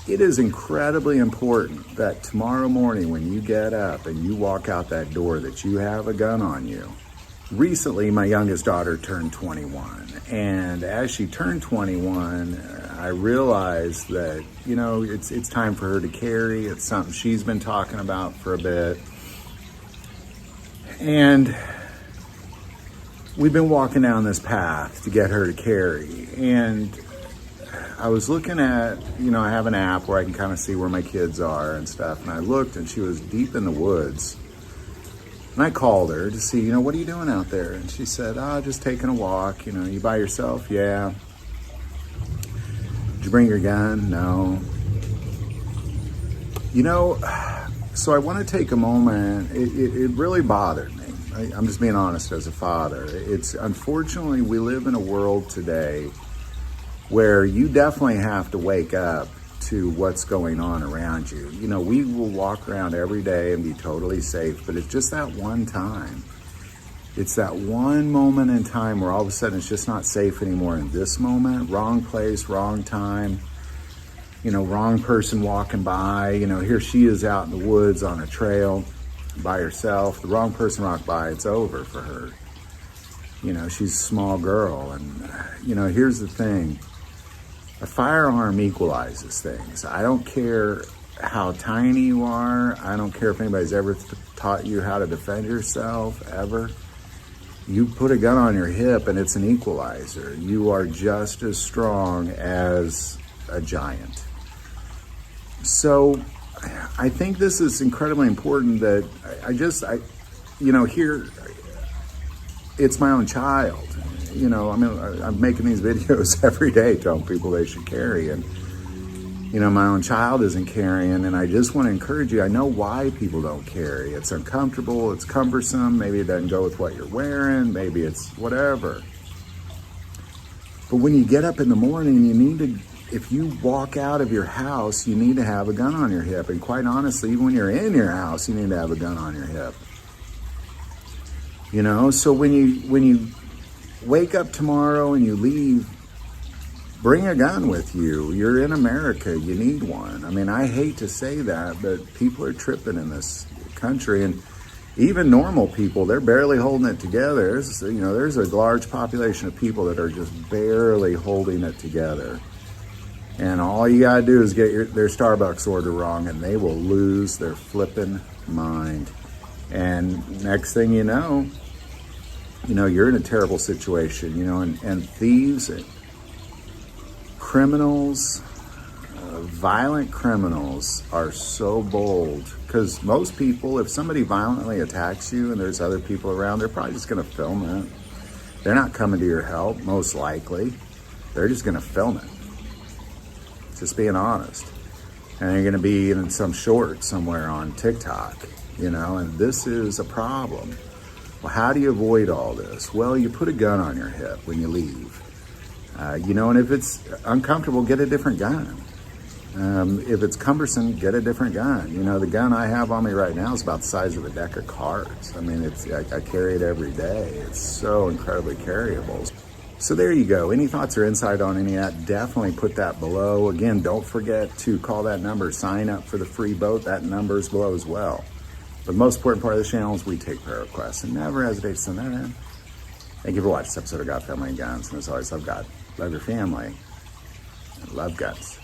It is incredibly important that tomorrow morning when you get up and you walk out that door that you have a gun on you. Recently, my youngest daughter turned 21, and as she turned 21, I realized that, you know, it's time for her to carry. It's something she's been talking about for a bit. And we've been walking down this path to get her to carry. And I was looking at, you know, I have an app where I can kind of see where my kids are and stuff. And I looked and she was deep in the woods. And I called her to see, you know, what are you doing out there? And she said, oh, just taking a walk. You know, you by yourself? Yeah. Did you bring your gun? No. You know, so I want to take a moment. It really bothered me. I'm just being honest as a father. It's unfortunately, we live in a world today where you definitely have to wake up to what's going on around you. You know, we will walk around every day and be totally safe, but it's just that one time. It's that one moment in time where all of a sudden it's just not safe anymore in this moment. Wrong place, wrong time, you know, wrong person walking by. You know, here she is out in the woods on a trail by herself. The wrong person walked by, it's over for her. You know, she's a small girl. And, you know, here's the thing. A firearm equalizes things. I don't care how tiny you are. I don't care if anybody's ever taught you how to defend yourself, ever. You put a gun on your hip and it's an equalizer. You are just as strong as a giant. So I think this is incredibly important that I you know, here, it's my own child. You know, I mean, I'm making these videos every day telling people they should carry, and, you know, my own child isn't carrying, and I just want to encourage you. I know why people don't carry. It's uncomfortable, it's cumbersome, maybe it doesn't go with what you're wearing, maybe it's whatever. But when you get up in the morning, you need to, if you walk out of your house, you need to have a gun on your hip. And quite honestly, even when you're in your house, you need to have a gun on your hip. You know, so when you wake up tomorrow and you leave, bring a gun with you. You're in America, you need one. I mean, I hate to say that, but people are tripping in this country, and even normal people, they're barely holding it together. There's a large population of people that are just barely holding it together. And all you gotta do is get their Starbucks order wrong and they will lose their flipping mind. And next thing you know, you're in a terrible situation, and thieves, criminals, violent criminals are so bold, because most people, if somebody violently attacks you and there's other people around, they're probably just gonna film it. They're not coming to your help, most likely. They're just gonna film it. Just being honest. And they're gonna be in some short somewhere on TikTok, and this is a problem. Well, how do you avoid all this? Well, you put a gun on your hip when you leave. And if it's uncomfortable, get a different gun. If it's cumbersome, get a different gun. The gun I have on me right now is about the size of a deck of cards. I mean, I carry it every day. It's so incredibly carryable. So there you go. Any thoughts or insight on any of that, definitely put that below. Again, don't forget to call that number, sign up for the free boat. That number is below as well. But the most important part of the channel is we take prayer requests, and never hesitate to send that in. Thank you for watching this episode of God, Family, and Guns. And as always, love God, love your family, and love guns.